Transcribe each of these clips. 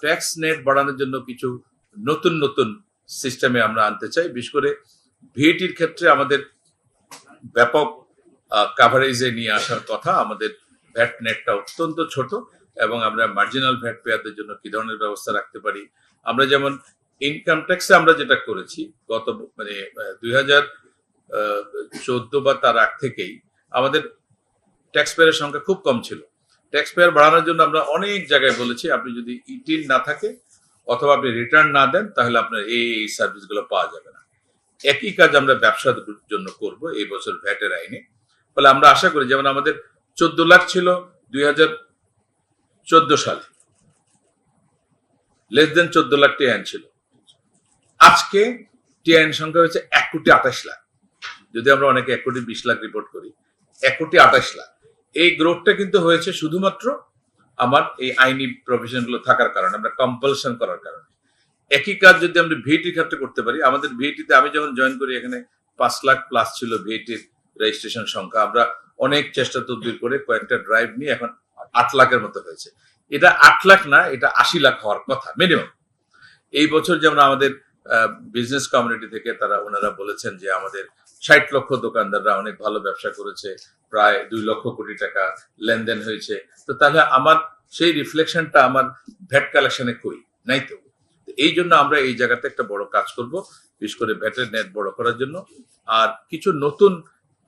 Tax net বাড়ানোর জন্য কিছু নতুন নতুন সিস্টেমে আমরা আনতে চাই। বিশেষ করে ভিএটির ক্ষেত্রে আমাদের ব্যাপক কাভারেজে নিয়ে আসার কথা। আমাদের ভ্যাট নেটটা অত্যন্ত ছোট এবং আমরা মার্জিনাল ভ্যাট পেয়ারদের জন্য কি ধরনের ব্যবস্থা রাখতে পারি। আমরা যেমন ইনকাম ট্যাক্সে আমরা যেটা করেছি গত 2014 বা তার আগ থেকেই আমাদের ট্যাক্স পেয়ারের সংখ্যা খুব কম ছিল। ট্যাক্স পেয়ার বাড়ানোর জন্য আমরা অনেক জায়গায় বলেছি আপনি যদি ইটিন না থাকে অথবা আপনি রিটার্ন না দেন তাহলে আপনার এই সার্ভিসগুলো পাওয়া যাবে না। একই কাজ আমরা ব্যবসার জন্য করব এই বছর ভ্যাটের আইনে। ফলে আমরা আশা করি যেমন আমাদের 14 লাখ ছিল 2014 সালে, লেস দেন 14 লাখ টিআইএন ছিল। আজকে টিআইএন সংখ্যা হয়েছে 1,28 লাখ। যদি আমরা অনেকে 1,20 লাখ রিপোর্ট করি, 1,28 লাখ। এই গ্রোথটা কিন্তু হয়েছে শুধুমাত্র আমার এই আইনি প্রভিশন গুলো থাকার কারণে, আমরা কম্পালশন করার কারণে। একই কাজ যদি আমরা ভিএটির ক্ষেত্রে করতে পারি, আমাদের ভিএটিতে আমি যখন জয়েন করি এখানে 5 লাখ প্লাস ছিল ভিএটির রেজিস্ট্রেশন সংখ্যা। আমরা অনেক চেষ্টা তদবির করে কয়েকটা ড্রাইভ নিয়ে এখন 8 লাখের মতো হয়েছে। এটা 8 লাখ না, এটা 80 লাখ হওয়ার কথা মিনিমাম। এই বছর যেমন আমাদের বিজনেস কমিউনিটি থেকে ওনারা বলেছেন যে আমাদের 60 লক্ষ দোকানদাররা অনেক ভালো ব্যবসা করেছে, প্রায় 2 লক্ষ কোটি টাকা লেনদেন হয়েছে। তো তাহলে আমার সেই রিফ্লেকশনটা আমার ভ্যাট কালেকশনে কই নাই। তো এই জন্য আমরা এই জায়গাতে একটা বড় কাজ করব, বিশেষ করে ভ্যাটের নেট বড় করার জন্য। আর কিছু নতুন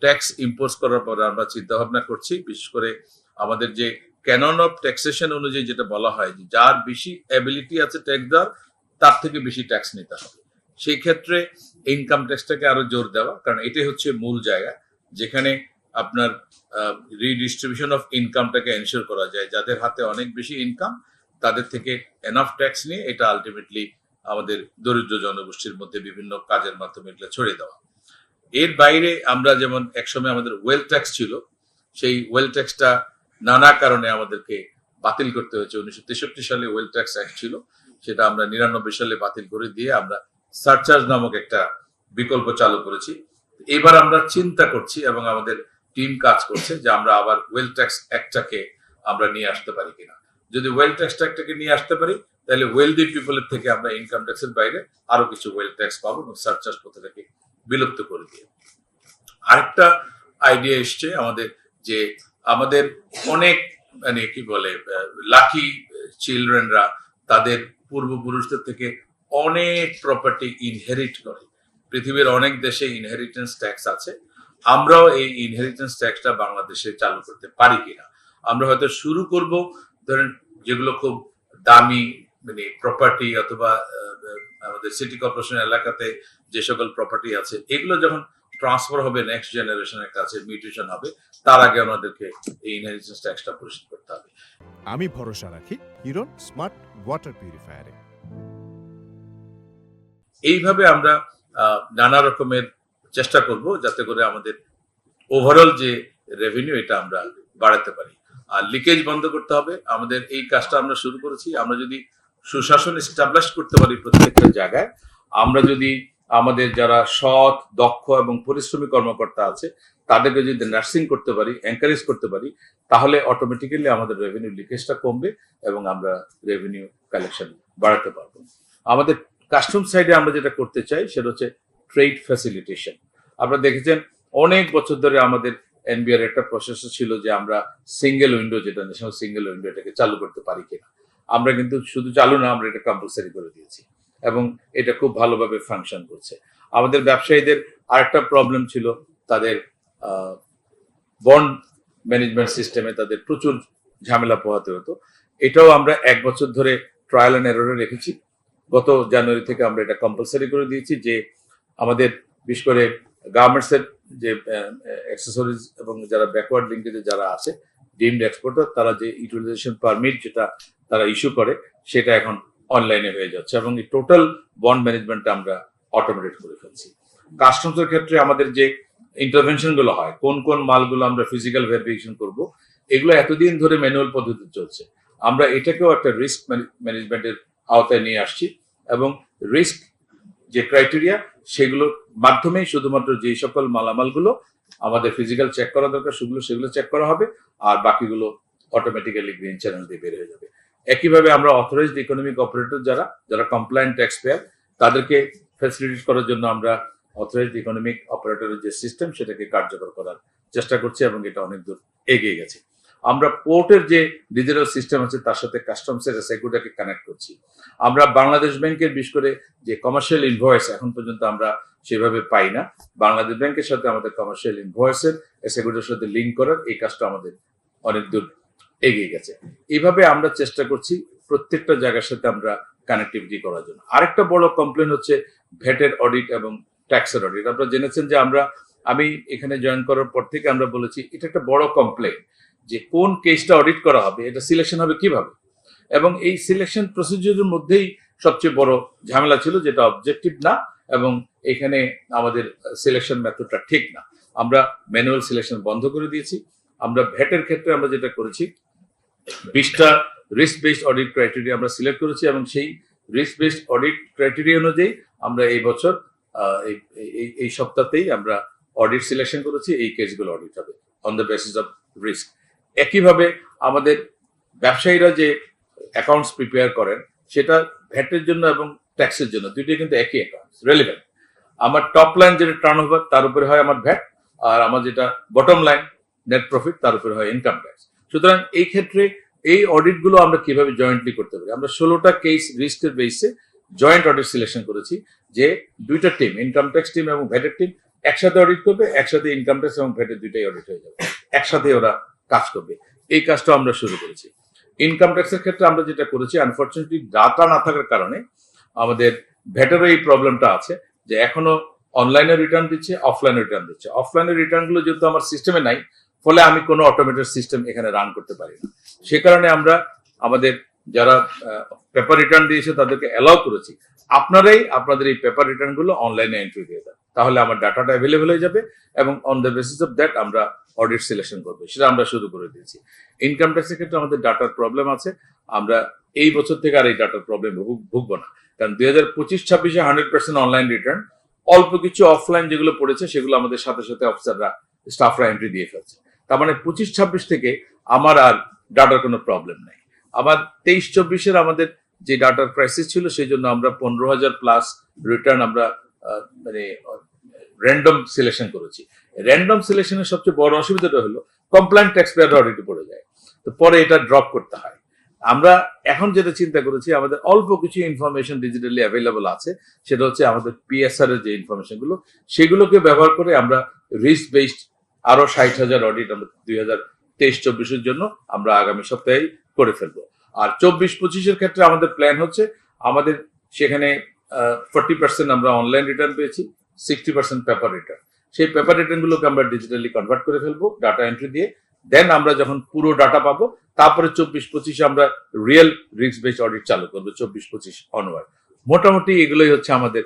ট্যাক্স ইম্পোজ করার পর আমরা চিন্তা ভাবনা করছি, বিশেষ করে আমাদের যে ক্যানন অফ ট্যাক্সেশন অনুযায়ী যেটা বলা হয় যে যার বেশি অ্যাবিলিটি আছে ট্যাক্স দেওয়ার তার থেকে বেশি ট্যাক্স নিতে হবে। সেই ক্ষেত্রে ইনকাম ট্যাক্সটাকে আরো জোর দেওয়া, কারণ এটাই হচ্ছে মূল জায়গা যেখানে আপনার রিডিস্ট্রিবিউশন অফ ইনকামটাকে এনশিওর করা যায়। যাদের হাতে অনেক বেশি ইনকাম তাদের থেকে এনাফ ট্যাক্স নিয়ে এটা আলটিমেটলি আমাদের দরিদ্র জনগোষ্ঠীর মধ্যে বিভিন্ন কাজের মাধ্যমে এগুলো ছড়িয়ে দেওয়া। এর বাইরে আমরা যেমন একসময় আমাদের ওয়েলথ ট্যাক্স ছিল, সেই ওয়েলথ ট্যাক্সটা নানা কারণে আমাদেরকে বাতিল করতে হয়েছে। 1963 সালে ওয়েলথ ট্যাক্স অ্যাক্ট ছিল, সেটা আমরা 99 সালে বাতিল করে দিয়ে আমরা সারচার্জ নামক একটা বিকল্প চালু করেছি। এবার আমরা চিন্তা করছি এবং আমাদের টিম কাজ করছে যে আমরা আবার ওয়েলথ ট্যাক্স অ্যাক্টটাকে আমরা নিয়ে আসতে পারি কিনা। যদি ওয়েলথ ট্যাক্স অ্যাক্টটাকে নিয়ে আসতে পারি তাহলে ওয়েলদি পিপলের থেকে আমরা ইনকাম ট্যাক্সের বাইরে আরো কিছু ওয়েলথ ট্যাক্স পাবো এবং সারচার্জ প্রথাটাকে বিলুপ্ত করে দিয়ে। আরেকটা আইডিয়া এসছে আমাদের যে আমাদের অনেক কি বলে লাকি চিলড্রেনরা তাদের পূর্বপুরুষদের থেকে অনেক প্রপার্টি ইনহেরিট করে। পৃথিবীর অনেক দেশে ইনহেরিটেন্স ট্যাক্স আছে। আমরাও এই ইনহেরিটেন্স ট্যাক্সটা বাংলাদেশে চালু করতে পারি কিনা। আমরা হয়তো শুরু করব ধরেন যেগুলো খুব দামি প্রপার্টি অথবা আমাদের সিটি কর্পোরেশন এলাকাতে যে সকল প্রপার্টি আছে এগুলো যখন ট্রান্সফার হবে নেক্সট জেনারেশনের কাছে, মিউটেশন হবে, তার আগে আমাদেরকে এই ইনহেরিটেন্স ট্যাক্সটা পরিশোধ করতে হবে। আমি ভরসা রাখি হিরন স্মার্ট ওয়াটার পিউরিফায়ারে। এইভাবে আমরা নানা রকমের চেষ্টা করব যাতে করে আমাদের ওভারঅল যে রেভিনিউ এটা আমরা বাড়াতে পারি। আর লিকেজ বন্ধ করতে হবে। আমাদের এই কাজটা আমরা শুরু করেছি। আমরা যদি সুশাসন এস্টাবলিশ করতে পারি প্রত্যেকটা জায়গায়, আমরা যদি আমাদের যারা সৎ, দক্ষ এবং পরিশ্রমী কর্মকর্তা আছে তাদেরকে যদি নার্সিং করতে পারি, এনকারেজ করতে পারি, তাহলে অটোমেটিক্যালি আমাদের রেভিনিউ লিকেজটা কমবে এবং আমরা রেভিনিউ কালেকশন বাড়াতে পারবো। আমাদের কাস্টম সাইডে আমরা যেটা করতে চাই সেটা হচ্ছে ট্রেড ফ্যাসিলিটেশন। আপনারা দেখেছেন অনেক বছর ধরে আমাদের এনবিআর একটা প্রসেস ছিল যে আমরা সিঙ্গেল উইন্ডো, যেটা ন্যাশনাল সিঙ্গেল উইন্ডো, এটাকে চালু করতে পারি কিনা। আমরা কিন্তু শুধু চালু না, আমরা এটা কম্পালসারি করে দিয়েছি এবং এটা খুব ভালোভাবে ফাংশন করছে। আমাদের ব্যবসায়ীদের আরেকটা প্রবলেম ছিল, তাদের বন্ড ম্যানেজমেন্ট সিস্টেমে তাদের প্রচুর ঝামেলা পোহাতে হতো। এটাও আমরা 1 বছর ধরে ট্রায়াল অ্যান্ড এররে রেখেছি। গত জানুয়ারি থেকে আমরা এটা কম্পালসারি করে দিয়েছি যে আমাদের বিশেষ করে গার্মেন্টস এর যে অ্যাক্সেসরিজ এবং যারা ব্যাকওয়ার্ড লিঙ্কেজে যারা আছে ডিমড এক্সপোর্টার, তারা যে ইউটিলাইজেশন পারমিট যেটা তারা ইস্যু করে সেটা এখন অনলাইনে হয়ে যাচ্ছে এবং এই টোটাল বন্ড ম্যানেজমেন্টটা আমরা অটোমেটেড করে ফেলছি। কাস্টমসের ক্ষেত্রে আমাদের যে ইন্টারভেনশন গুলো হয়, কোন কোন মালগুলো আমরা ফিজিক্যাল ভেরিফিকেশন করব, এগুলো এতদিন ধরে ম্যানুয়াল পদ্ধতিতে চলছে। আমরা এটাকেও একটা রিস্ক ম্যানেজমেন্টের আওতায় নিয়ে আসছি এবং রিস্ক যে ক্রাইটেরিয়া সেগুলোর মাধ্যমেই শুধুমাত্র যে সকল মালামালগুলো আমাদের ফিজিক্যাল চেক করা দরকার সেগুলো চেক করা হবে, আর বাকিগুলো অটোমেটিক্যালি গ্রিন চ্যানেল দিয়ে বের হয়ে যাবে। একইভাবে আমরা অথরাইজড ইকোনমিক অপারেটর যারা কমপ্লায়েন্ট ট্যাক্স পেয়ার তাদেরকে ফ্যাসিলিটেট করার জন্য আমরা অথরাইজড ইকোনমিক অপারেটরের যে সিস্টেম সেটাকে কার্যকর করার চেষ্টা করছি এবং এটা অনেক দূর এগিয়ে গেছে। আমরা পোর্টের যে ডিজিটাল সিস্টেম আছে তার সাথে কাস্টমসের এসআইগুলোকে কানেক্ট করছি। আমরা বাংলাদেশ ব্যাংকের বিশেষ করে যে কমার্শিয়াল ইনভয়েস এখন পর্যন্ত আমরা সেভাবে পাই না, বাংলাদেশ ব্যাংকের সাথে আমাদের কমার্শিয়াল ইনভয়েসের এসআইগুলোর সাথে লিঙ্ক করার এই কাজটা আমাদের অনেক দূর এগিয়ে গেছে। এইভাবে আমরা চেষ্টা করছি প্রত্যেকটা জায়গার সাথে আমরা কানেক্টিভিটি করার জন্য। আরেকটা বড় কমপ্লেন হচ্ছে ভ্যাটের অডিট এবং ট্যাক্সের অডিট। আপনারা জেনেছেন যে আমি এখানে জয়েন করার পর থেকে আমরা বলেছি এটা একটা বড় কমপ্লেন যে কোন কেসটা অডিট করা হবে, এটা সিলেকশন হবে কিভাবে, এবং এই সিলেকশন প্রসিডিউরের মধ্যেই সবচেয়ে বড় ঝামেলা ছিল যেটা অবজেক্টিভ না এবং এখানে আমাদের সিলেকশন মেথডটা ঠিক না। আমরা ম্যানুয়াল সিলেকশন বন্ধ করে দিয়েছি। আমরা ভ্যাটের ক্ষেত্রে আমরা যেটা করেছি 20টা রিস্ক বেসড অডিট ক্রাইটেরিয়া আমরা সিলেক্ট করেছি এবং সেই রিস্ক বেসড অডিট ক্রাইটেরিয়া অনুযায়ী আমরা এই বছর এই সপ্তাহতেই আমরা অডিট সিলেকশন করেছি। এই কেসগুলো অডিট হবে on the basis of risk. একইভাবে আমাদের ব্যবসায়ীরা যে অ্যাকাউন্টস প্রিপেয়ার করেন সেটা ভ্যাটের জন্য এবং ট্যাক্সের জন্য দুইটাই কিন্তু একই অ্যাকাউন্টস রেলিভেন্ট। আমার টপ লাইন যেটা টার্ন ওভার তার উপরে হয় আমার ভ্যাট, আর আমার যেটা বটম লাইন নেট প্রফিট তার উপরে হয় ইনকাম ট্যাক্স। সুতরাং এই ক্ষেত্রে এই অডিটগুলো আমরা কিভাবে জয়েন্টলি করতে পারি, আমরা 16টা কেস রিস্কের বেসে জয়েন্ট অডিট সিলেকশন করেছি যে দুইটা টিম, ইনকাম ট্যাক্স টিম এবং ভ্যাটের টিম একসাথে অডিট করবে, একসাথে ইনকাম ট্যাক্স এবং ভ্যাটের দুইটাই অডিট হয়ে যাবে, একসাথে ওরা কাজ করবে। এই কাজটা আমরা শুরু করেছি। ইনকাম ট্যাক্সের ক্ষেত্রে আমরা যেটা করেছি, আনফরচুনেটলি ডাটা না থাকার কারণে আমাদের ভ্যাটেরও এই প্রবলেমটা আছে যে এখনো অনলাইনে রিটার্ন দিচ্ছে, অফলাইনে রিটার্ন দিচ্ছে। অফলাইনের রিটার্নগুলো যেহেতু আমার সিস্টেমে নাই, ফলে আমি কোনো অটোমেটেড সিস্টেম এখানে রান করতে পারি না। সে কারণে আমরা আমাদের যারা পেপার রিটার্ন দিয়েছে তাদেরকে অ্যালাউ করেছি আপনারাই আপনাদের এই পেপার রিটার্নগুলো অনলাইনে এন্ট্রি দিয়ে দেন, তাহলে আমার ডাটাটা অ্যাভেলেবল হয়ে যাবে এবং on the basis of that আমরা অডিট সিলেকশন করবো। সেটা আমরা শুরু করে দিয়েছি। ইনকাম ট্যাক্সের ক্ষেত্রে আমাদের ডাটার প্রবলেম আছে, আমরা এই বছর থেকে আর এই ডাটার প্রবলেম ভুগবো না, কারণ 2025-26-এ 100% অনলাইন রিটার্ন, অল্প কিছু অফলাইন যেগুলো পড়েছে সেগুলো আমাদের সাথে সাথে অফিসাররা স্টাফরা এন্ট্রি দিয়ে ফেলছে। তার মানে 25-26 থেকে আমার আর ডাটার কোনো প্রবলেম নাই। আবার 23-24-এর আমাদের যে ডাটার ক্রাইসিস ছিল সেই জন্য আমরা 15,000 প্লাস রিটার্ন আমরা মানে র্যান্ডম সিলেকশন করেছি। র্যান্ডম সিলেকশনের সবচেয়ে বড় অসুবিধাটা হলো কমপ্লায়েন্ট ট্যাক্স পেয়ার অডিটে পড়ে যায়, তো পরে এটা ড্রপ করতে হয়। আমরা এখন যেটা চিন্তা করেছি, আমাদের অল্প কিছু ইনফরমেশন ডিজিটালি অ্যাভেলেবল আছে, সেটা হচ্ছে আমাদের পিএসআর এর যে ইনফরমেশন গুলো সেগুলোকে ব্যবহার করে আমরা রিস্ক বেসড আরো 60,000 অডিট আমরা 2023-24-এর জন্য আমরা আগামী সপ্তাহে করে ফেলবো। আর 24-25-এর ক্ষেত্রে আমাদের প্ল্যান হচ্ছে আমাদের সেখানে 40% আমরা অনলাইন রিটার্ন পেয়েছি, 60% পেপার রিটার্ন। সেই পেপার রিটার্ন গুলোকে আমরা ডিজিটালি কনভার্ট করে ফেলবো ডাটা এন্ট্রি দিয়ে। দেন আমরা যখন পুরো ডাটা পাবো তারপরে 24-25-এ আমরা রিয়েল রিস্ক বেসড অডিট চালু করবো 24-25 অনওয়ার্ড। মোটামুটি এগুলোই হচ্ছে আমাদের